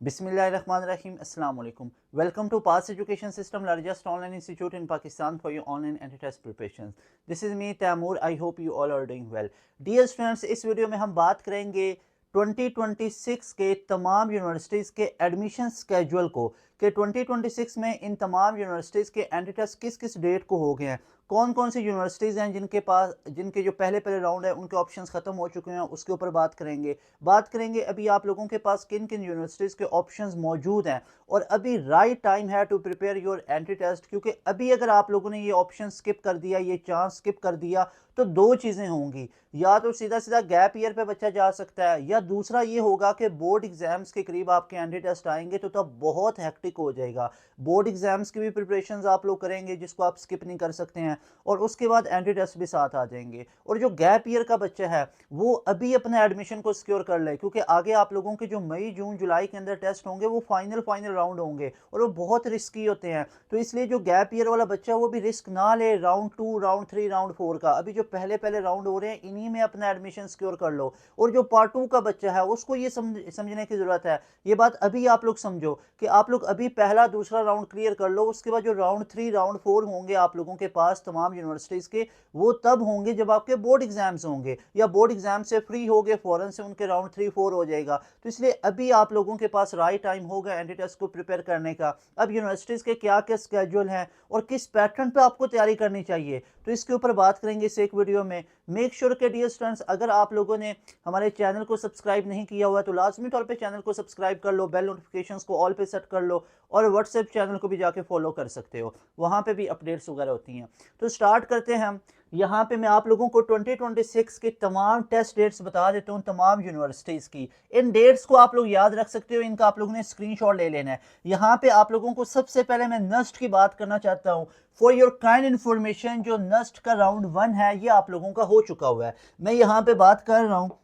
Bismillahirrahmanirrahim. Assalamu alaikum. Welcome to Pass Education System, largest online institute in Pakistan for your online anti-test preparations. This is me Taimur. I hope you all are doing well. Dear students, इस video में हम बात करेंगे 2026 के तमाम universities के admission schedule को कि 2026 में इन तमाम यूनिवर्सिटीज़ के एंट्री टेस्ट किस किस डेट को हो गए हैं, कौन कौन सी यूनिवर्सिटीज़ हैं जिनके जो पहले राउंड है उनके ऑप्शंस ख़त्म हो चुके हैं, उसके ऊपर बात करेंगे अभी आप लोगों के पास किन किन यूनिवर्सिटीज़ के ऑप्शंस मौजूद हैं और अभी राइट टाइम है to prepare your entry test, क्योंकि अभी अगर आप लोगों ने ये ऑप्शन स्किप कर दिया, ये चांस स्किप कर दिया, तो दो चीज़ें होंगी। या तो सीधा सीधा गैप ईयर पे बच्चा जा सकता है, या दूसरा ये होगा कि बोर्ड एग्जाम्स के करीब आपके एंट्री टेस्ट आएंगे तो तब बहुत हेक्टिक हो जाएगा। बोर्ड एग्जाम्स की भी प्रिपरेशंस आप लोग करेंगे जिसको आप स्किप नहीं कर सकते हैं, और उसके बाद एंट्री टेस्ट भी साथ आ जाएंगे। और जो गैप ईयर का बच्चा है वो अभी अपने एडमिशन को सिक्योर कर ले, क्योंकि आगे आप लोगों के जो मई जून जुलाई के अंदर टेस्ट होंगे वो फाइनल राउंड होंगे और वो बहुत रिस्की होते हैं। तो इसलिए जो गैप ईयर वाला बच्चा है वो भी रिस्क ना ले राउंड 2, राउंड 3, राउंड 4 का। अभी जो पहले राउंड हो रहे हैं इन्हीं में अपना एडमिशन सिक्योर कर लो। और जो पार्ट 2 का बच्चा है उसको ये समझने की जरूरत है, ये बात अभी आप लोग समझो कि आप लोग अभी पहला दूसरा राउंड क्लियर कर लो, उसके बाद जो राउंड 3 राउंड 4 होंगे आप लोगों के पास तमाम यूनिवर्सिटीज़ के, वो तब होंगे जब आपके बोर्ड एग्जाम्स होंगे या बोर्ड एग्जाम से फ्री हो गए फौरन से उनके राउंड 3 4 हो जाएगा। तो इसलिए अभी आप लोगों के पास राइट टाइम होगा एंट्री टेस्ट को प्रिपेयर करने का। अब यूनिवर्सिटीज़ के क्या क्या स्केड्यूल हैं और किस पैटर्न पे आपको तैयारी करनी चाहिए, तो इसके ऊपर बात करेंगे इस एक वीडियो में। मेक श्योर के डियर स्टूडेंट्स, अगर आप लोगों ने हमारे चैनल को सब्सक्राइब नहीं किया हुआ तो लाजमी तौर पे चैनल को सब्सक्राइब कर लो, बेल नोटिफिकेशंस को ऑल पे सेट कर लो, और व्हाट्सएप चैनल को भी जाके फॉलो कर सकते हो, वहाँ पे भी अपडेट्स वगैरह होती हैं। तो स्टार्ट करते हैं हम। यहाँ पे मैं आप लोगों को 2026 के तमाम टेस्ट डेट्स बता देता हूँ, तमाम यूनिवर्सिटीज़ की। इन डेट्स को आप लोग याद रख सकते हो, इनका आप लोगों ने स्क्रीनशॉट ले लेना है। यहाँ पे आप लोगों को सबसे पहले मैं नस्ट की बात करना चाहता हूँ। फॉर योर काइंड इन्फॉर्मेशन, जो नस्ट का राउंड 1 है ये आप लोगों का हो चुका हुआ है। मैं यहाँ पे बात कर रहा हूँ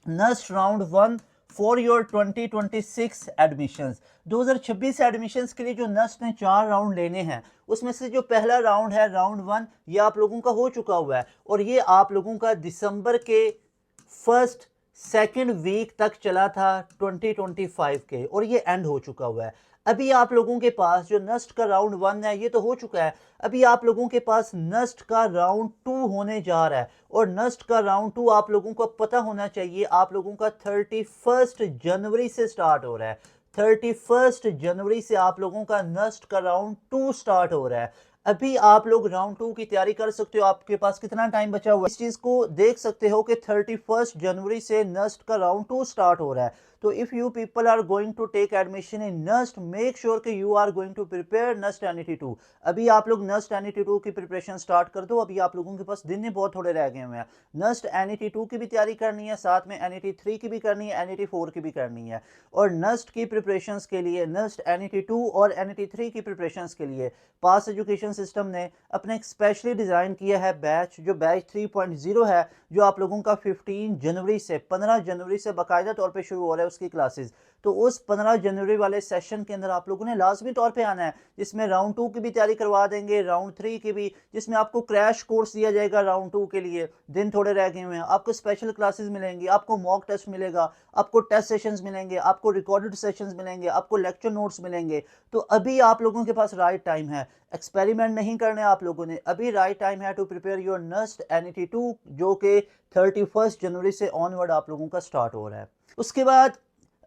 NUST round 1 for your 2026 admissions. 2026 admissions के लिए जो नस्ट ने 4 राउंड लेने हैं उसमें से जो पहला राउंड है राउंड 1, ये आप लोगों का हो चुका हुआ है और ये आप लोगों का दिसंबर के फर्स्ट सेकेंड वीक तक चला था 2025 के, और ये एंड हो चुका हुआ है। अभी आप लोगों के पास जो नस्ट का राउंड 1 है ये तो हो चुका है, अभी आप लोगों के पास नस्ट का राउंड 2 होने जा रहा है। और नस्ट का राउंड 2 आप लोगों को पता होना चाहिए, आप लोगों का 31 जनवरी से स्टार्ट हो रहा है। 31 जनवरी से आप लोगों का नस्ट का राउंड 2 स्टार्ट हो रहा है। अभी आप लोग राउंड 2 की तैयारी कर सकते हो, आपके पास कितना टाइम बचा हुआ है इस चीज को देख सकते हो कि 31 जनवरी से नस्ट का राउंड 2 स्टार्ट हो रहा है। तो if you people are going to take admission in NEST, make sure कि you are going to prepare NEST NET 2। अभी आप लोग नस्ट एनईटी 2 की प्रिपरेशन स्टार्ट कर दो, अभी आप लोगों के पास दिन ही बहुत थोड़े रह गए हुए हैं। नस्ट एनईटी 2 की भी तैयारी करनी है, साथ में एनईटी 3 की भी करनी है, एनईटी 4 की भी करनी है। और नस्ट की प्रिपरेशंस के लिए, नस्ट एनईटी 2 और एनईटी 3 की प्रिपरेशंस के लिए पास एजुकेशन सिस्टम ने अपने एक स्पेशली डिज़ाइन किया है बैच, जो बैच 3.0 है, जो आप लोगों का 15 जनवरी से बाकायदा तौर पे शुरू हो रहा है उसकी क्लासेस। तो उस 15 जनवरी वाले सेशन के अंदर आप लोगों ने लाजमी तौर पे आना है, जिसमें राउंड 2 की भी तैयारी करवा देंगे, राउंड 3 की भी, जिसमें आपको क्रैश कोर्स दिया जाएगा राउंड 2 के लिए। दिन थोड़े रह गए हुए हैं, आपको स्पेशल क्लासेस मिलेंगी, आपको मॉक टेस्ट मिलेगा, आपको टेस्ट सेशंस मिलेंगे, आपको रिकॉर्डेड सेशंस मिलेंगे, आपको लेक्चर नोट्स मिलेंगे। तो अभी आप लोगों के पास राइट टाइम है, एक्सपेरिमेंट नहीं करने आप लोगों ने, अभी राइट टाइम है to prepare your NUST NET 2, जो कि 31 जनवरी से ऑनवर्ड आप लोगों का स्टार्ट हो रहा है। उसके बाद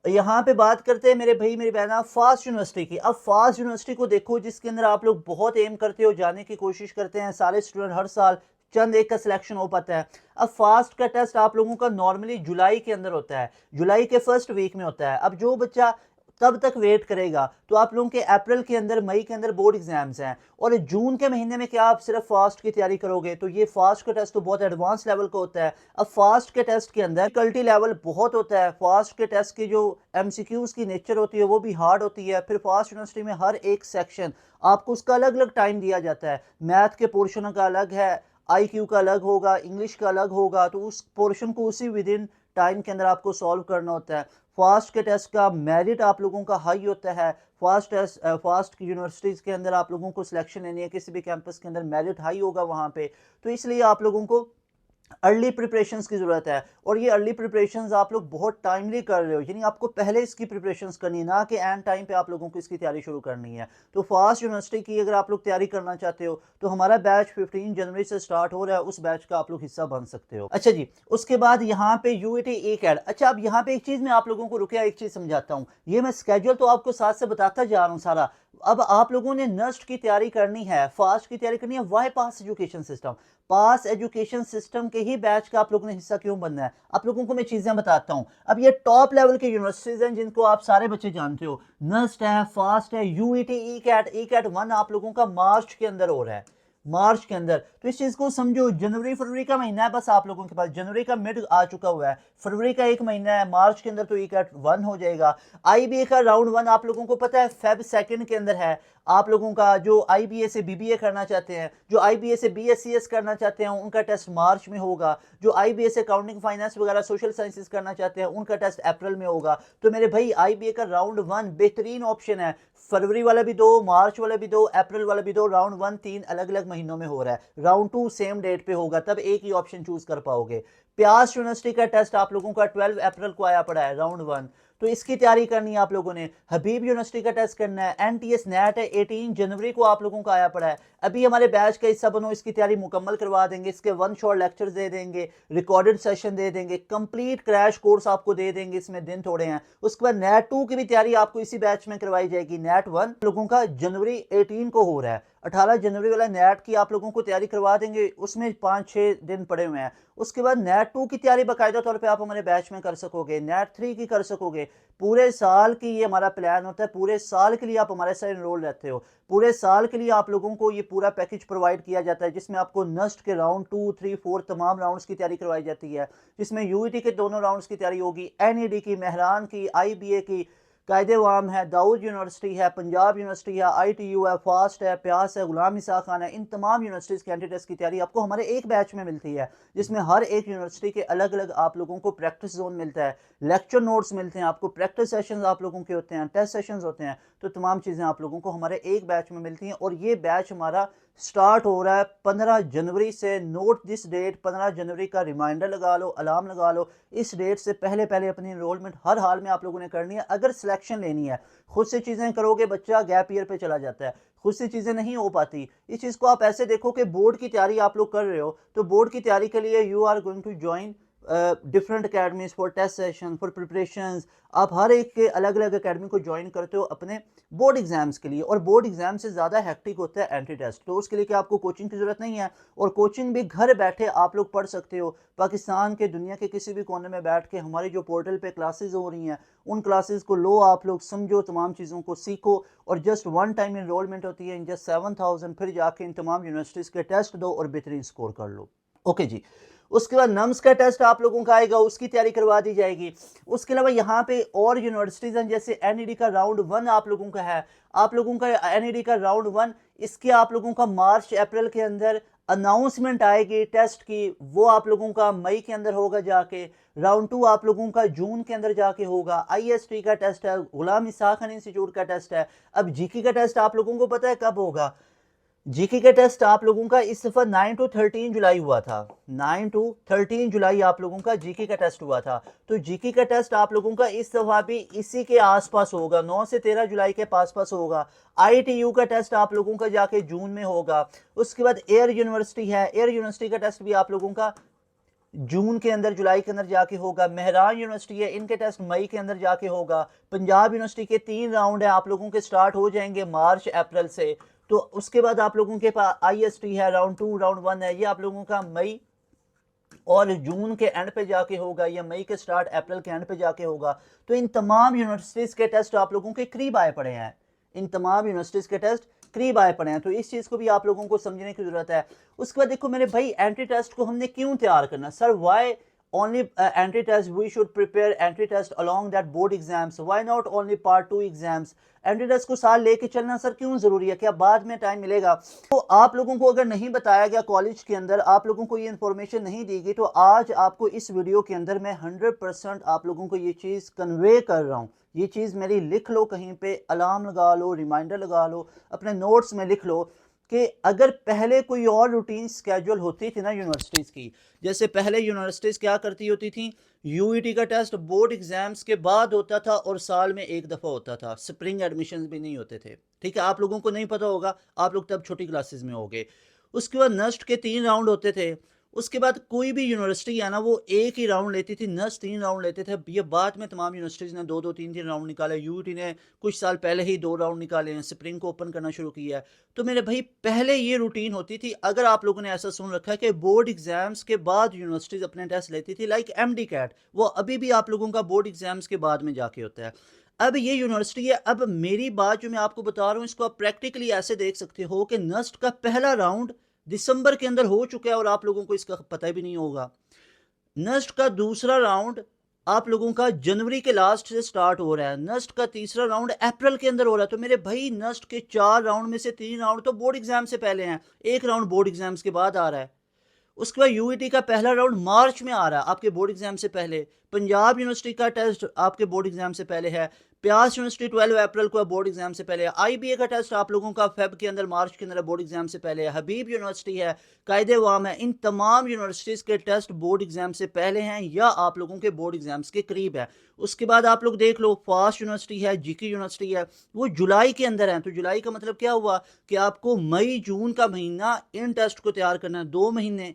यहाँ पे बात करते हैं मेरे भाई मेरी बहना फास्ट यूनिवर्सिटी की। अब फास्ट यूनिवर्सिटी को देखो, जिसके अंदर आप लोग बहुत एम करते हो, जाने की कोशिश करते हैं, सारे स्टूडेंट हर साल चंद एक का सिलेक्शन हो पाता है। अब फास्ट का टेस्ट आप लोगों का नॉर्मली जुलाई के अंदर होता है, जुलाई के फर्स्ट वीक में होता है। अब जो बच्चा तब तक वेट करेगा तो आप लोगों के अप्रैल के अंदर, मई के अंदर बोर्ड एग्जाम्स हैं, और जून के महीने में क्या आप सिर्फ फास्ट की तैयारी करोगे? तो ये फास्ट का टेस्ट तो बहुत एडवांस लेवल का होता है। अब फास्ट के टेस्ट के अंदर डिफिकल्टी लेवल बहुत होता है, फास्ट के टेस्ट की जो एमसीक्यूज की नेचर होती है वो भी हार्ड होती है। फिर फास्ट यूनिवर्सिटी में हर एक सेक्शन आपको उसका अलग अलग टाइम दिया जाता है, मैथ के पोर्शन का अलग है, आईक्यू का अलग होगा, इंग्लिश का अलग होगा, तो उस पोर्शन को उसी विद इन टाइम के अंदर आपको सॉल्व करना होता है। फास्ट के टेस्ट का मेरिट आप लोगों का हाई होता है, फास्ट की यूनिवर्सिटीज़ के अंदर आप लोगों को सिलेक्शन लेनी है किसी भी कैंपस के अंदर, मेरिट हाई होगा वहाँ पे। तो इसलिए आप लोगों को अर्ली प्रिपरेशंस की ज़रूरत है और ये अर्ली प्रिपरेशंस आप लोग बहुत टाइमली कर रहे हो, यानी आपको पहले इसकी प्रिपरेशंस करनी है, ना कि एंड टाइम पे आप लोगों को इसकी तैयारी शुरू करनी है। तो फास्ट यूनिवर्सिटी की अगर आप लोग तैयारी करना चाहते हो तो हमारा बैच 15 जनवरी से स्टार्ट हो रहा है, उस बैच का आप लोग हिस्सा बन सकते हो। अच्छा जी, उसके बाद यहाँ पे यूईटी ECAT। अच्छा, अब यहाँ पे एक चीज़ मैं आप लोगों को रुके एक चीज़ समझाता हूँ। ये मैं स्केड्यूल तो आपको साथ से बताता जा रहा हूँ सारा। अब आप लोगों ने नस्ट की तैयारी करनी है, फास्ट की तैयारी करनी है, Y pass education system. Pass education system के ही बैच का आप लोगों ने हिस्सा क्यों बनना है, आप लोगों को मैं चीजें बताता हूं। अब ये टॉप लेवल के यूनिवर्सिटीज हैं जिनको आप सारे बच्चे जानते हो, नस्ट है, फास्ट है, यूईटी ई कैट 1 आप लोगों का मार्च के अंदर हो रहा है, मार्च के अंदर। तो इस चीज को समझो, जनवरी फरवरी का महीना है बस आप लोगों के पास, जनवरी का मिड आ चुका हुआ है, फरवरी का एक महीना है, मार्च के अंदर तो ECAT 1 हो जाएगा। IBA का राउंड 1 आप लोगों को पता है फेब 2 के अंदर है। आप लोगों का जो IBA से BBA करना चाहते हैं, जो IBA से BSCS करना चाहते हैं, उनका टेस्ट मार्च में होगा। जो IBA से अकाउंटिंग फाइनेंस वगैरह सोशल साइंसेस करना चाहते हैं, उनका टेस्ट अप्रैल में होगा। तो मेरे भाई IBA का राउंड 1 बेहतरीन ऑप्शन है। फरवरी वाला भी दो, मार्च वाला भी दो, अप्रैल वाला भी दो, राउंड 1 3 अलग अलग महीनों में हो रहा है। राउंड 2 सेम डेट पे होगा, तब एक ही ऑप्शन चूज कर पाओगे। प्यास यूनिवर्सिटी का टेस्ट आप लोगों का 12 अप्रैल को आया पड़ा है, राउंड 1। तो इसकी तैयारी करनी है आप लोगों ने। हबीब यूनिवर्सिटी का टेस्ट करना है, NTS नेट है, 18 जनवरी को आप लोगों का आया पड़ा है। अभी हमारे बैच का हिस्सा बनो, इसकी तैयारी मुकम्मल करवा देंगे, इसके 1 शॉट लेक्चर्स दे देंगे, रिकॉर्डेड सेशन दे देंगे, कंप्लीट क्रैश कोर्स आपको दे देंगे, इसमें दिन थोड़े हैं। उसके बाद नेट 2 की भी तैयारी आपको इसी बैच में करवाई जाएगी। नेट 1 लोगों का जनवरी 18 को हो रहा है, 18 जनवरी वाला नेट की आप लोगों को तैयारी करवा देंगे, उसमें 5-6 दिन पड़े हुए हैं। उसके बाद नेट 2 की तैयारी बाकायदा तौर पे आप हमारे बैच में कर सकोगे, नेट 3 की कर सकोगे। पूरे साल की ये हमारा प्लान होता है, पूरे साल के लिए आप हमारे साथ एनरोल रहते हो, पूरे साल के लिए आप लोगों को ये पूरा पैकेज प्रोवाइड किया जाता है, जिसमें आपको नस्ट के राउंड 2 3 4 तमाम राउंड्स की तैयारी करवाई जाती है, जिसमें यूईटी के दोनों राउंड्स की तैयारी होगी, NED की, मेहरान की, IBA की, कायदे वाम है, दाऊद यूनिवर्सिटी है, पंजाब यूनिवर्सिटी है, ITU है, फास्ट है, प्यास है, गुलाम ईसा खान है। इन तमाम यूनिवर्सिटीज़ के एंट्री टेस्ट की तैयारी आपको हमारे एक बैच में मिलती है, जिसमें हर एक यूनिवर्सिटी के अलग अलग आप लोगों को प्रैक्टिस जोन मिलता है, लेक्चर नोट्स मिलते हैं आपको, प्रैक्टिस सेशंस आप लोगों के होते हैं, टेस्ट सेशंस होते हैं। तो तमाम चीज़ें आप लोगों को हमारे एक बैच में मिलती हैं। और ये बैच हमारा स्टार्ट हो रहा है 15 जनवरी से। नोट दिस डेट, 15 जनवरी का रिमाइंडर लगा लो, अलार्म लगा लो। इस डेट से पहले पहले अपनी एनरोलमेंट हर हाल में आप लोगों ने करनी है। अगर सिलेक्शन लेनी है, खुद से चीज़ें करोगे बच्चा गैप ईयर पे चला जाता है, खुद से चीज़ें नहीं हो पाती। इस चीज़ को आप ऐसे देखो कि बोर्ड की तैयारी आप लोग कर रहे हो, तो बोर्ड की तैयारी के लिए you are going to join different academies for test session, for preparations. आप हर एक के अलग अलग अकेडमी को ज्वाइन करते हो अपने बोर्ड एग्जाम्स के लिए, और बोर्ड एग्जाम से ज़्यादा हेक्टिक होता है एंट्री टेस्ट। तो उसके लिए कि आपको कोचिंग की ज़रूरत नहीं है, और कोचिंग भी घर बैठे आप लोग पढ़ सकते हो। पाकिस्तान के, दुनिया के किसी भी कोने में बैठ के हमारी जो पोर्टल पे क्लासेस हो रही हैं, उन क्लासेस को लो, आप लोग समझो, तमाम चीज़ों को सीखो। और जस्ट 1 टाइम इनरोलमेंट होती है, इन जस्ट 7000, फिर जाके इन तमाम यूनिवर्सिटीज़ के टेस्ट दो और बेहतरीन स्कोर कर लो। ओके जी। उसके बाद नम्स का टेस्ट आप लोगों का आएगा, उसकी तैयारी करवा दी जाएगी। उसके अलावा यहाँ पे और यूनिवर्सिटीज़ हैं, जैसे NED का राउंड 1 आप लोगों का है, आप लोगों का NED का राउंड 1, इसके आप लोगों का मार्च अप्रैल के अंदर अनाउंसमेंट आएगी टेस्ट की, वो आप लोगों का मई के अंदर होगा जाके। राउंड 2 आप लोगों का जून के अंदर जाके होगा। IST का टेस्ट है, गुलाम ईसा खान इंस्टीट्यूट का टेस्ट है। अब GK का टेस्ट आप लोगों को पता है कब होगा? जीके का टेस्ट आप लोगों का इस दफा 9 to 13 जुलाई हुआ था, 9 to 13 जुलाई आप लोगों का जीके का टेस्ट हुआ था। तो जीके का टेस्ट आप लोगों का इस दफा भी इसी के आसपास होगा, 9 से 13 जुलाई के पास होगा। ITU का टेस्ट आप लोगों का जाके जून में होगा। उसके बाद एयर यूनिवर्सिटी है, एयर यूनिवर्सिटी का टेस्ट भी आप लोगों का जून के अंदर, जुलाई के अंदर जाके होगा। मेहरान यूनिवर्सिटी है, इनके टेस्ट मई के अंदर जाके होगा। पंजाब यूनिवर्सिटी के 3 राउंड है आप लोगों के, स्टार्ट हो जाएंगे मार्च अप्रैल से। तो उसके बाद आप लोगों के पास IST है, राउंड 2 राउंड 1 है, ये आप लोगों का मई और जून के एंड पे जाके होगा, या मई के स्टार्ट अप्रैल के एंड पे जाके होगा। तो इन तमाम यूनिवर्सिटीज़ के टेस्ट आप लोगों के करीब आए पड़े हैं, इन तमाम यूनिवर्सिटीज़ के टेस्ट करीब आए पड़े हैं। तो इस चीज़ को भी आप लोगों को समझने की ज़रूरत है। उसके बाद देखो मेरे भाई, एंट्री टेस्ट को हमने क्यों तैयार करना? Sir why only entry test? We should prepare entry test along that board exams. Why not only part 2 exams? Entry test को साल लेके चलना सर क्यों जरूरी है? क्या बाद में टाइम मिलेगा? तो आप लोगों को अगर नहीं बताया गया कॉलेज के अंदर, आप लोगों को ये इन्फॉर्मेशन नहीं दी गई, तो आज आपको इस वीडियो के अंदर मैं 100% आप लोगों को ये चीज़ कन्वे कर रहा हूँ। ये चीज़ मेरी लिख लो, कहीं पे अलार्म लगा लो, रिमाइंडर लगा लो, अपने नोट्स में लिख लो कि अगर पहले कोई और रूटीन स्केड्यूल होती थी ना यूनिवर्सिटीज़ की, जैसे पहले यूनिवर्सिटीज़ क्या करती होती थी, यूईटी का टेस्ट बोर्ड एग्जाम्स के बाद होता था और साल में एक दफ़ा होता था, स्प्रिंग एडमिशन भी नहीं होते थे। ठीक है, आप लोगों को नहीं पता होगा, आप लोग तब छोटी क्लासेस में होगे। उसके बाद नस्ट के 3 राउंड होते थे। उसके बाद कोई भी यूनिवर्सिटी है ना, वो एक ही राउंड लेती थी, नस्ट 3 राउंड लेते थे। ये बाद में तमाम यूनिवर्सिटीज़ ने 2-2 3-3 राउंड निकाले। यूईटी ने कुछ साल पहले ही 2 राउंड निकाले हैं, स्प्रिंग को ओपन करना शुरू किया है। तो मेरे भाई पहले ये रूटीन होती थी, अगर आप लोगों ने ऐसा सुन रखा है कि बोर्ड एग्जाम्स के बाद यूनिवर्सिटीज़ अपने टेस्ट लेती थी, लाइक एमडी कैट, वो अभी भी आप लोगों का बोर्ड एग्जाम्स के बाद में जाके होता है। अब ये यूनिवर्सिटी है, अब मेरी बात जो मैं आपको बता रहा हूँ, इसको आप प्रैक्टिकली ऐसे देख सकते हो कि नस्ट का पहला राउंड दिसंबर के अंदर हो चुका है और आप लोगों को इसका पता भी नहीं होगा। नस्ट का दूसरा राउंड आप लोगों का जनवरी के लास्ट से स्टार्ट हो रहा है। नस्ट का तीसरा राउंड अप्रैल के अंदर हो रहा है। तो मेरे भाई नस्ट के 4 राउंड में से 3 राउंड तो बोर्ड एग्जाम से पहले हैं, एक राउंड बोर्ड एग्जाम्स के बाद आ रहा है। उसके बाद यूईटी का पहला राउंड मार्च में आ रहा है, आपके बोर्ड एग्जाम से पहले। पंजाब यूनिवर्सिटी का टेस्ट आपके बोर्ड एग्जाम से पहले है। प्यास यूनिवर्सिटी 12 अप्रैल को बोर्ड एग्जाम से पहले है। आईबीए का टेस्ट आप लोगों का फेब के अंदर, मार्च के अंदर बोर्ड एग्जाम से पहले है। हबीब यूनिवर्सिटी है, कायदे वाम है, इन तमाम यूनिवर्सिटीज़ के टेस्ट बोर्ड एग्जाम से पहले हैं या आप लोगों के बोर्ड एग्जाम्स के करीब है। उसके बाद आप लोग देख लो, फास्ट यूनिवर्सिटी है, जीके यूनिवर्सिटी है, वो जुलाई के अंदर है। तो जुलाई का मतलब क्या हुआ कि आपको मई जून का महीना इन टेस्ट को तैयार करना है, 2 महीने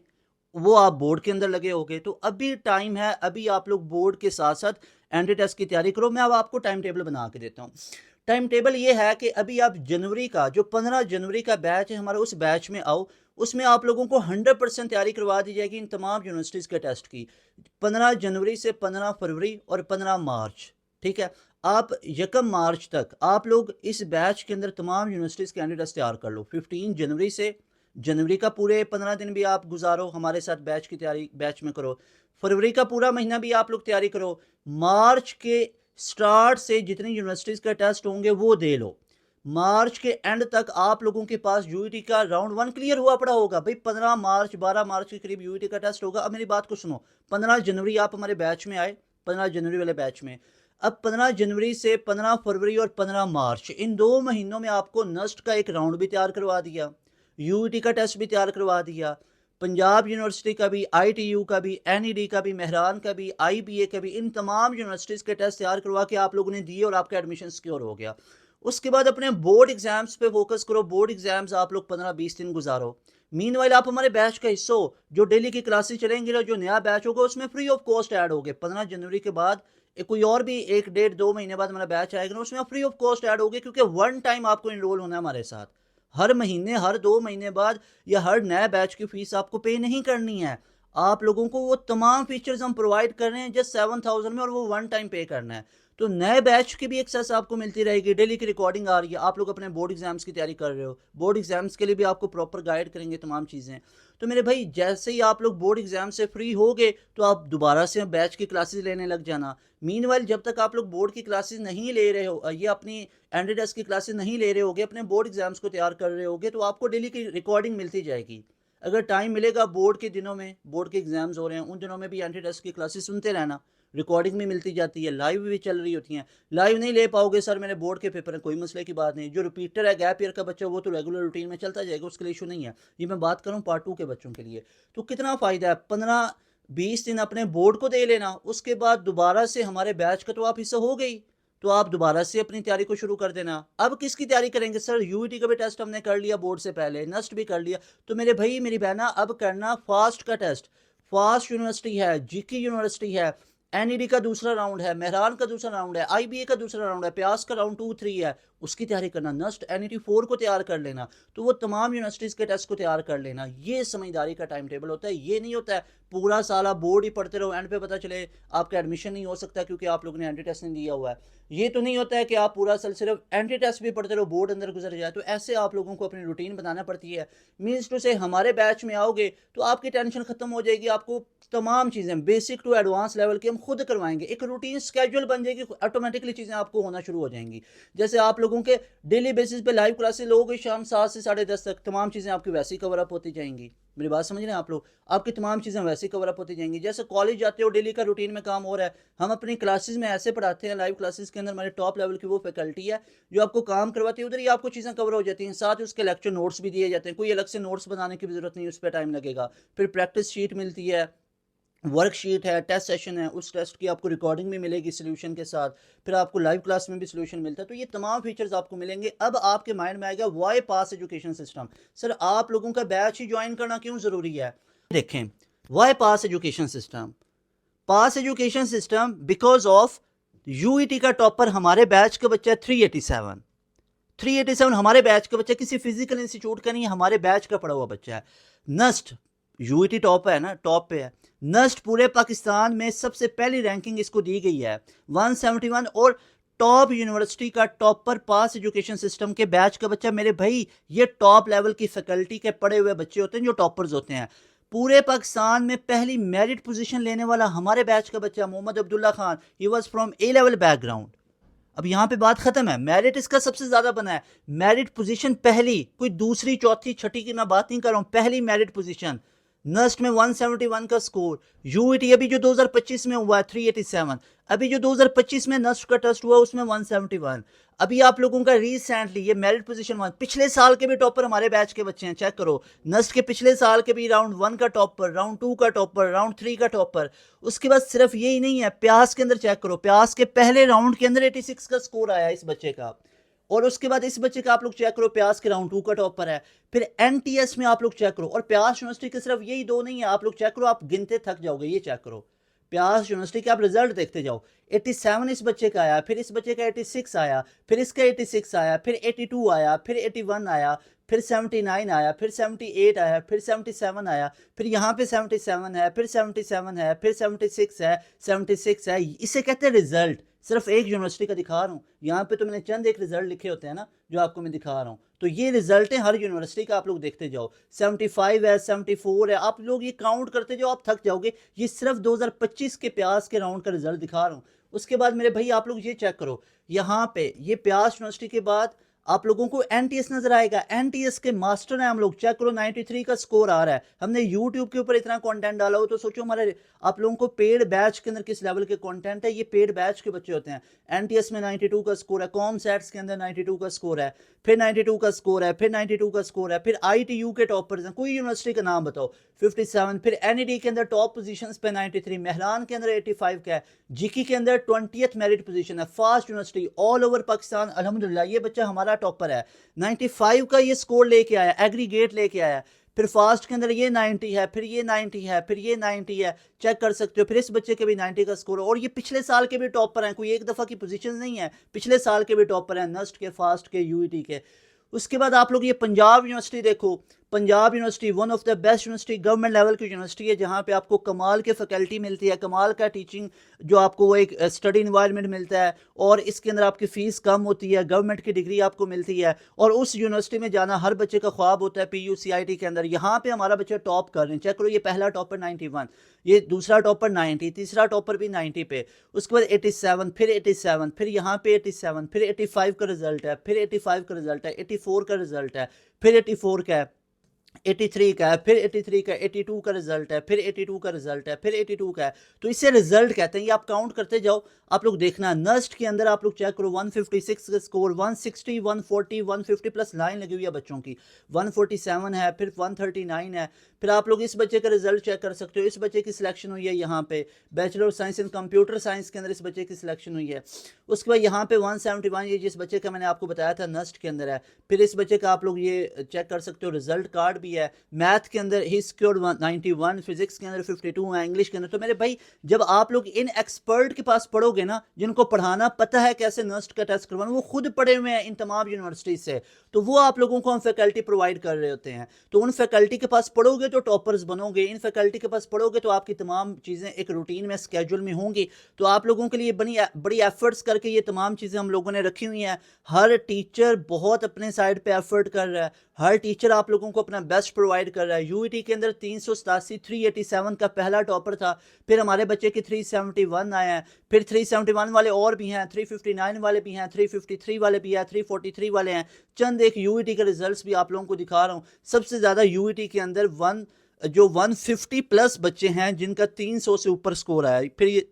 वो आप बोर्ड के अंदर लगे होगे। तो अभी टाइम है, अभी आप लोग बोर्ड के साथ साथ एंट्री टेस्ट की तैयारी करो। मैं अब आपको टाइम टेबल बना के देता हूँ। टाइम टेबल ये है कि अभी आप जनवरी का जो 15 जनवरी का बैच है हमारा, उस बैच में आओ। उसमें आप लोगों को 100% तैयारी करवा दी जाएगी इन तमाम यूनिवर्सिटीज़ के टेस्ट की, 15 जनवरी से 15 फरवरी और 15 मार्च। ठीक है, आप 1 मार्च तक आप लोग इस बैच के अंदर तमाम यूनिवर्सिटीज़ के एंट्री टेस्ट तैयार कर लो। 15 जनवरी से जनवरी का पूरे 15 दिन भी आप गुजारो हमारे साथ, बैच की तैयारी बैच में करो। फरवरी का पूरा महीना भी आप लोग तैयारी करो। मार्च के स्टार्ट से जितनी यूनिवर्सिटीज़ का टेस्ट होंगे वो दे लो। मार्च के एंड तक आप लोगों के पास यूईटी का राउंड 1 क्लियर हुआ पड़ा होगा। भाई 15 मार्च 12 मार्च के करीब यूईटी का टेस्ट होगा। अब मेरी बात को सुनो, 15 जनवरी आप हमारे बैच में आए, 15 जनवरी वाले बैच में। अब 15 जनवरी से 15 फरवरी और 15 मार्च, इन 2 महीनों में आपको नस्ट का एक राउंड भी तैयार करवा दिया, यूईटी का टेस्ट भी तैयार करवा दिया, पंजाब यूनिवर्सिटी का भी, आईटीयू का भी, एनईडी का भी, मेहरान का भी, आईबीए का भी, इन तमाम यूनिवर्सिटीज़ के टेस्ट तैयार करवा के आप लोगों ने दिए और आपका एडमिशन सिक्योर हो गया। उसके बाद अपने बोर्ड एग्जाम्स पे फोकस करो। बोर्ड एग्जाम्स आप लोग 15-20 दिन गुजारो। मीनवाइल आप हमारे बैच का हिस्सा हो, जो डेली की क्लासेस चलेंगे ना, जो नया बैच होगा उसमें फ्री ऑफ कॉस्ट ऐड होगे। 15 जनवरी के बाद कोई और भी 1 डेढ़ 2 महीने बाद हमारा बैच आएगा ना, उसमें आप फ्री ऑफ कॉस्ट ऐड होगे, क्योंकि वन टाइम आपको इनरोल होना है हमारे साथ। हर महीने, हर 2 महीने बाद या हर नए बैच की फीस आपको पे नहीं करनी है। आप लोगों को वो तमाम फीचर्स हम प्रोवाइड कर रहे हैं जस्ट 7000 में, और वो वन टाइम पे करना है। तो नए बैच की भी एक्सेस आपको मिलती रहेगी, डेली की रिकॉर्डिंग आ रही है, आप लोग अपने बोर्ड एग्जाम्स की तैयारी कर रहे हो, बोर्ड एग्जाम्स के लिए भी आपको प्रॉपर गाइड करेंगे तमाम चीज़ें। तो मेरे भाई जैसे ही आप लोग बोर्ड एग्जाम से फ्री हो गए तो आप दोबारा से बैच की क्लासेस लेने लग जाना। मीनवाइल जब तक आप लोग बोर्ड की क्लासेस नहीं ले रहे हो, ये अपनी एंट्री टेस्ट की क्लासेस नहीं ले रहे होगे, अपने बोर्ड एग्जाम्स को तैयार कर रहे होगे, तो आपको डेली की रिकॉर्डिंग मिलती जाएगी। अगर टाइम मिलेगा बोर्ड के दिनों में, बोर्ड के एग्जाम्स हो रहे हैं उन दिनों में भी एंट्री टेस्ट की क्लासेस सुनते रहना। रिकॉर्डिंग भी मिलती जाती है, लाइव भी चल रही होती हैं। लाइव नहीं ले पाओगे सर, मेरे बोर्ड के पेपर हैं, कोई मसले की बात नहीं। जो रिपीटर है, गैप ईयर का बच्चा, वो तो रेगुलर रूटीन में चलता जाएगा, उसके लिए इशू नहीं है। ये मैं बात करूँ पार्ट 2 के बच्चों के लिए। तो कितना फ़ायदा है, 15-20 दिन अपने बोर्ड को दे लेना, उसके बाद दोबारा से हमारे बैच का तो आप हिस्सा हो गई, तो आप दोबारा से अपनी तैयारी को शुरू कर देना। अब किसकी तैयारी करेंगे सर? यूईटी का भी टेस्ट हमने कर लिया बोर्ड से पहले, नस्ट भी कर लिया, तो मेरे भाई मेरी बहना अब करना फास्ट का टेस्ट। फास्ट यूनिवर्सिटी है, जीके यूनिवर्सिटी है, एनईडी का दूसरा राउंड है, मेहरान का दूसरा राउंड है, आईबीए का दूसरा राउंड है, प्यास का राउंड 2-3 है, उसकी तैयारी करना। नस्ट एनईडी 4 को तैयार कर लेना। तो वो तमाम यूनिवर्सिटीज़ के टेस्ट को तैयार कर लेना। ये समझदारी का टाइम टेबल होता है। ये नहीं होता है पूरा साल आप बोर्ड ही पढ़ते रहो, एंड पे पता चले आपका एडमिशन नहीं हो सकता क्योंकि आप लोगों ने एंट्री टेस्ट नहीं दिया हुआ है। ये तो नहीं होता है कि आप पूरा साल सिर्फ एंट्री टेस्ट भी पढ़ते रहो, बोर्ड अंदर गुजर जाए। तो ऐसे आप लोगों को अपनी रूटीन बनाना पड़ती है। मीन्स टू से हमारे बैच में आओगे तो आपकी टेंशन खत्म हो जाएगी। आपको तमाम चीज़ें बेसिक टू एडवांस लेवल की हम खुद करवाएंगे। एक रूटीन स्केड्यूल बन जाएगी, ऑटोमेटिकली चीज़ें आपको होना शुरू हो जाएंगी। जैसे आप लोगों के डेली बेसिस पे लाइव क्लासेस लोगे शाम 7 से 10:30 तक, तमाम चीज़ें आपकी वैसे ही कवर अप होती जाएंगी। मेरी बात समझ रहे हैं आप लोग? आपकी तमाम चीज़ें वैसे कवर अप होती जाएंगी। जैसे कॉलेज जाते हो, डेली का रूटीन में काम हो रहा है, हम अपनी क्लासेस में ऐसे पढ़ाते हैं, लाइव क्लासेस के अंदर हमारे टॉप लेवल की वो फैकल्टी है जो आपको काम करवाती है, उधर ही आपको चीज़ें कवर हो जाती हैं। साथ ही उसके लेक्चर नोट्स भी दिए जाते हैं, कोई अलग से नोट्स बनाने की भी ज़रूरत नहीं, उस पर टाइम लगेगा। फिर प्रैक्टिस शीट मिलती है, वर्कशीट है, टेस्ट सेशन है, उस टेस्ट की आपको रिकॉर्डिंग भी मिलेगी सोल्यूशन के साथ, फिर आपको लाइव क्लास में भी सोल्यूशन मिलता है। तो ये तमाम फीचर्स आपको मिलेंगे। अब आपके माइंड में आएगा Y pass education system, sir आप लोगों का बैच ही ज्वाइन करना क्यों ज़रूरी है? देखें, why pass education system, pass education system because of UET का टॉपर हमारे बैच का बच्चा 387 हमारे बैच का बच्चा, किसी फिजिकल इंस्टीट्यूट का नहीं, हमारे बैच का पढ़ा हुआ बच्चा है। नस्ट यूईटी टॉप है ना, टॉप पे है। नस्ट पूरे पाकिस्तान में सबसे पहली रैंकिंग इसको दी गई है 171, और टॉप यूनिवर्सिटी का टॉपर पास एजुकेशन सिस्टम के बैच का बच्चा। मेरे भाई ये टॉप लेवल की फैकल्टी के पढ़े हुए बच्चे होते हैं जो टॉपर्स होते हैं। पूरे पाकिस्तान में पहली मेरिट पोजीशन लेने वाला हमारे बैच का बच्चा Mohammad Abdullah Khan, he was from A level background. अब यहाँ पे बात खत्म है, मेरिट इसका सबसे ज्यादा बना है। मेरिट पोजीशन पहली, कोई दूसरी चौथी छठी की मैं बात नहीं कर रहा हूँ, पहली मेरिट पोजीशन। नस्ट में 171 का स्कोर। यूईटी अभी जो 2025 में हुआ है 387, अभी जो 2025 में नस्ट का टेस्ट हुआ उसमें 171। अभी आप लोगों का रिसेंटली ये मेरिट पोजीशन 1, पिछले साल के भी टॉपर हमारे बैच के बच्चे हैं, चेक करो। नस्ट के पिछले साल के भी राउंड 1 का टॉपर, राउंड 2 का टॉपर, राउंड 3 का टॉपर। उसके बाद सिर्फ यही नहीं है, प्यास के अंदर चेक करो, प्यास के पहले राउंड के अंदर 86 का स्कोर आया इस बच्चे का। और उसके बाद इस बच्चे का आप लोग चेक करो, प्यास के राउंड 2 का टॉपर है। फिर एनटीएस में आप लोग चेक करो, और प्यास यूनिवर्सिटी के सिर्फ यही दो नहीं है, आप लोग चेक करो, आप गिनते थक जाओगे। ये चेक करो, प्यास यूनिवर्सिटी के आप रिजल्ट देखते जाओ। 87 इस बच्चे का आया, फिर इस बच्चे का 86 आया, फिर इसका 86 आया, फिर 82 आया, फिर 81 आया, फिर 79 आया, फिर 78 आया, फिर 77 आया, फिर यहाँ पे 77 है, फिर 77 है, फिर 76 है, 76 है। इसे कहते हैं रिजल्ट। सिर्फ एक यूनिवर्सिटी का दिखा रहा हूँ, यहाँ पे तो मैंने चंद एक रिजल्ट लिखे होते हैं ना जो आपको मैं दिखा रहा हूँ। तो ये रिजल्ट है हर यूनिवर्सिटी का, आप लोग देखते जाओ। 75 है, 74 है, आप लोग ये काउंट करते जाओ, आप थक जाओगे। ये सिर्फ 2025 के प्यास के राउंड का रिजल्ट दिखा रहा हूँ। उसके बाद मेरे भाई आप लोग ये चेक करो, यहाँ पे ये प्यास यूनिवर्सिटी के बाद आप लोगों को एनटीएस नजर आएगा। एनटीएस के मास्टर हैं हम लोग, चेक करो 93 का स्कोर आ रहा है। हमने यूट्यूब के ऊपर इतना कंटेंट डाला हो तो सोचो हमारे आप लोगों को पेड बैच के अंदर किस लेवल के कंटेंट है। ये पेड बैच के बच्चे होते हैं। एनटीएस में 92 का स्कोर है, कॉम सेट्स के अंदर 92 का स्कोर है, फिर 92 का स्कोर है, फिर 92 का स्कोर है, फिर आईटीयू के टॉपर्स हैं, कोई यूनिवर्सिटी का नाम बताओ, 57। फिर एनईडी के अंदर टॉप पोजीशंस पे 93, मेहरान के अंदर 85 का है, जीकी के अंदर 20th मेरिट पोजीशन है। Fast university all over Pakistan, अल्हम्दुलिल्लाह ये बच्चा हमारा टॉपर है। 95 का ये स्कोर लेके आया, एग्रीगेट लेके आया। फिर फास्ट के अंदर ये 90 है, फिर ये 90 है, फिर ये 90 है, चेक कर सकते हो। फिर इस बच्चे के भी 90 का स्कोर है, और ये पिछले साल के भी टॉपर हैं, कोई एक दफ़ा की पोजीशन नहीं है, पिछले साल के भी टॉपर हैं, नस्ट के, फास्ट के, यूईटी के। उसके बाद आप लोग ये पंजाब यूनिवर्सिटी देखो, Punjab university one of the best university, government level की यूनिवर्सिटी है, जहाँ पे आपको कमाल के फैकल्टी मिलती है, कमाल का टीचिंग, जो आपको वो एक स्टडी इन्वायरमेंट मिलता है, और इसके अंदर आपकी फ़ीस कम होती है, गवर्नमेंट की डिग्री आपको मिलती है, और उस यूनिवर्सिटी में जाना हर बच्चे का ख्वाब होता है। PUCIT के अंदर यहाँ पे हमारा बच्चा टॉप कर रहे हैं, चेक करो, ये पहला टॉपर 91, ये दूसरा टॉपर 90, तीसरा टॉपर भी 90 पे, उसके बाद 87, फिर 87, फिर यहाँ पे 87, फिर 85 का रिजल्ट है, फिर 85 का रिजल्ट है, 84 का रिजल्ट है, फिर 84 का है, 83 का है, फिर 83 का, 82 का रिजल्ट है, फिर 82 का रिजल्ट है, फिर 82 का है। तो इसे रिजल्ट कहते हैं। ये आप काउंट करते जाओ, आप लोग देखना। नस्ट के अंदर आप लोग चेक करो, 156 का स्कोर, 160, 140, 150 प्लस लाइन लगी हुई है बच्चों की, 147 है, फिर 139 है। फिर आप लोग इस बच्चे का रिजल्ट चेक कर सकते हो, इस बच्चे की सिलेक्शन हुई है यहाँ पे bachelor of science in computer science के अंदर, इस बच्चे की सिलेक्शन हुई है। उसके बाद यहाँ पे 171, ये जिस बच्चे का मैंने आपको बताया था नस्ट के अंदर है। फिर इस बच्चे का आप लोग ये चेक कर सकते हो, रिजल्ट कार्ड भी है। मैथ के अंदर ही स्कोर्ड 91, फिजिक्स के अंदर 52 है, इंग्लिश के अंदर। तो मेरे भाई जब आप लोग इन एक्सपर्ट के पास पढ़ोगे ना, जिनको पढ़ाना पता है कैसे नस्ट का टेस्ट करवाना, वो खुद पढ़े हुए हैं इन तमाम यूनिवर्सिटी से, तो वो आप लोगों को हम फैकल्टी प्रोवाइड कर रहे होते हैं। तो उन फैकल्टी के पास पढ़ोगे तो टॉपर्स बनोगे, इन फैकल्टी के पास पढ़ोगे तो आपकी तमाम चीज़ें एक रूटीन में, स्केड्यूल में होंगी। तो आप लोगों के लिए बड़ी एफर्ट्स करके ये तमाम चीज़ें हम लोगों ने रखी हुई हैं। हर टीचर बहुत अपने साइड पे एफर्ट कर रहा है, हर टीचर आप लोगों को अपना बेस्ट प्रोवाइड कर रहा है। यूईटी के अंदर 387, 387 का पहला टॉपर था, फिर हमारे बच्चे की 371 आया है, फिर 371 वाले और भी हैं, 359 वाले भी हैं, 353 वाले भी हैं, 343 वाले हैं। चंद एक यूईटी के रिजल्ट्स भी आप लोगों को दिखा रहा हूँ। सबसे ज़्यादा यूईटी के अंदर जो 150 प्लस बच्चे हैं जिनका 300 से ऊपर स्कोर आया, फिर ये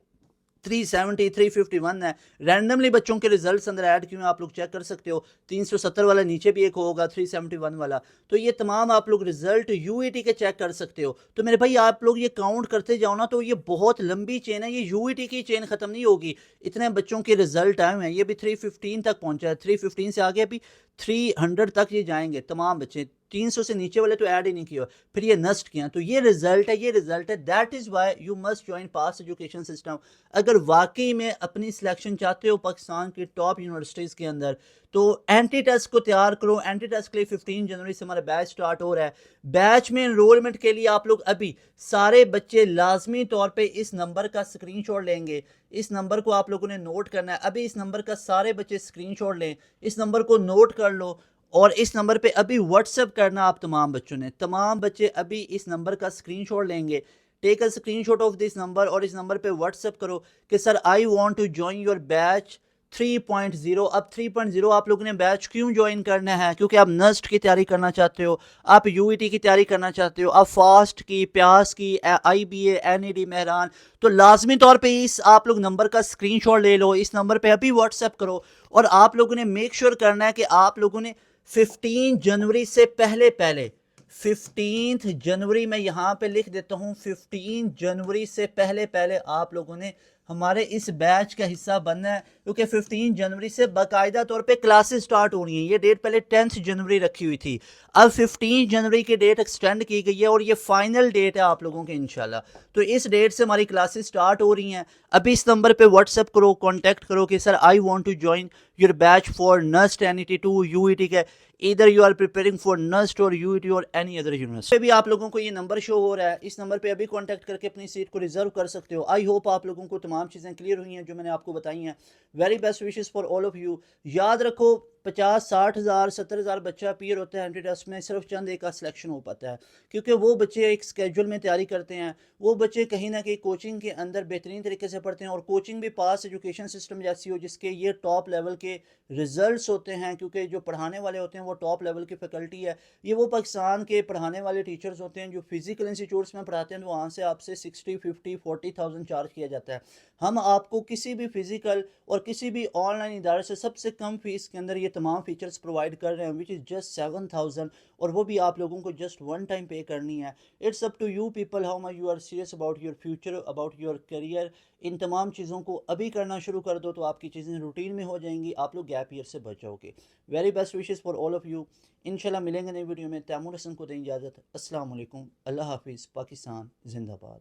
370 351 है। रैंडमली बच्चों के रिजल्ट्स अंदर ऐड किए आप लोग चेक कर सकते हो। 370 वाला नीचे भी एक होगा, 371 वाला। तो ये तमाम आप लोग रिजल्ट यूईटी के चेक कर सकते हो। तो मेरे भाई आप लोग ये काउंट करते जाओ ना, तो ये बहुत लंबी चेन है, ये यूईटी की चेन खत्म नहीं होगी। इतने बच्चों के रिजल्ट आए हुए हैं, ये भी 315 तक पहुंचा है, 315 से आगे अभी 300 तक ये जाएंगे तमाम बच्चे। 300 से नीचे वाले तो ऐड ही नहीं किया, फिर ये नस्ट किया। तो ये रिजल्ट है, ये रिजल्ट है। That is why you must join pass education system. अगर वाकई में अपनी सिलेक्शन चाहते हो पाकिस्तान की टॉप यूनिवर्सिटीज़ के अंदर, तो एंटी टेस्ट को तैयार करो। एंटी टेस्ट के लिए 15 जनवरी से हमारा बैच स्टार्ट हो रहा है। बैच में एनरोलमेंट के लिए आप लोग अभी सारे बच्चे लाजमी तौर पे इस नंबर का स्क्रीनशॉट लेंगे। इस नंबर को आप लोगों ने नोट करना है। अभी इस नंबर का सारे बच्चे स्क्रीनशॉट लें, इस नंबर को नोट कर लो और इस नंबर पे अभी व्हाट्सएप करना। आप तमाम बच्चों ने, तमाम बच्चे अभी इस नंबर का स्क्रीनशॉट लेंगे। Take a screenshot of this number और इस नंबर पे व्हाट्सएप करो कि sir I want to join your batch 3.0। अब 3.0 आप लोगों ने बैच क्यों ज्वाइन करना है? क्योंकि आप नस्ट की तैयारी करना चाहते हो, आप यूईटी की तैयारी करना चाहते हो, आप फास्ट की, प्यास की, आईबीए, एनईडी, मेहरान। तो लाजमी तौर पे इस आप लोग नंबर का स्क्रीनशॉट ले लो, इस नंबर पे अभी व्हाट्सएप करो। और आप लोगों ने मेक श्योर करना है कि आप लोगों ने 15 जनवरी से पहले 15 जनवरी में यहाँ पे लिख देता हूँ, 15 जनवरी से पहले आप लोगों ने हमारे इस बैच का हिस्सा बनना है। क्योंकि 15 जनवरी से बाकायदा तौर पे क्लासेस स्टार्ट हो रही हैं। ये डेट पहले 10 जनवरी रखी हुई थी, अब 15 जनवरी की डेट एक्सटेंड की गई है और ये फाइनल डेट है आप लोगों के इंशाल्लाह। तो इस डेट से हमारी क्लासेस स्टार्ट हो रही हैं। अभी इस नंबर पे व्हाट्सएप करो, कांटेक्ट करो कि sir I want to join your batch for NUST NET 2 UET के। इधर you are preparing for NUST और यूईटी और एनी अदर यूनिवर्सिटी। भी आप लोगों को ये नंबर शो हो रहा है, इस नंबर पे अभी कांटेक्ट करके अपनी सीट को रिजर्व कर सकते हो। आई होप आप लोगों को तमाम चीज़ें क्लियर हुई हैं जो मैंने आपको बताई हैं। Very best wishes for all of you. याद रखो 50-60 हज़ार 70 हज़ार बच्चा अपीयर होता है एंट्री टेस्ट में, सिर्फ चंद एक का सिलेक्शन हो पाता है। क्योंकि वो बच्चे एक स्केड्यूल में तैयारी करते हैं, वो बच्चे कहीं ना कहीं कोचिंग के अंदर बेहतरीन तरीके से पढ़ते हैं। और कोचिंग भी पास एजुकेशन सिस्टम जैसी हो जिसके ये टॉप लेवल के रिजल्ट्स होते हैं। क्योंकि जो पढ़ाने वाले होते हैं वो टॉप लेवल की फैकल्टी है। ये वो पाकिस्तान के पढ़ाने वाले टीचर्स होते हैं जो फिजिकल इंस्टीट्यूट्स में पढ़ाते हैं। तो वहाँ से आपसे 60, 50, 40,000 चार्ज किया जाता है। हम आपको किसी भी फिजिकल और किसी भी ऑनलाइन इदारे से सबसे कम फीस के अंदर ये तमाम फीचर्स प्रोवाइड कर रहे हैं, विच इज़ जस्ट 7,000। और वो भी आप लोगों को जस्ट वन टाइम पे करनी है। It's up to you people how much you are serious about your future, about your career. इन तमाम चीज़ों को अभी करना शुरू कर दो तो आपकी चीज़ें रूटीन में हो जाएंगी, आप लोग गैप ईयर से बच जाओगे। Very best wishes for all of you. इंशाल्लाह मिलेंगे नई वीडियो में। तैमूर हसन को दें इजाज़त। अस्सलाम वालेकुम, अल्लाह हाफिज़, पाकिस्तान जिंदाबाद।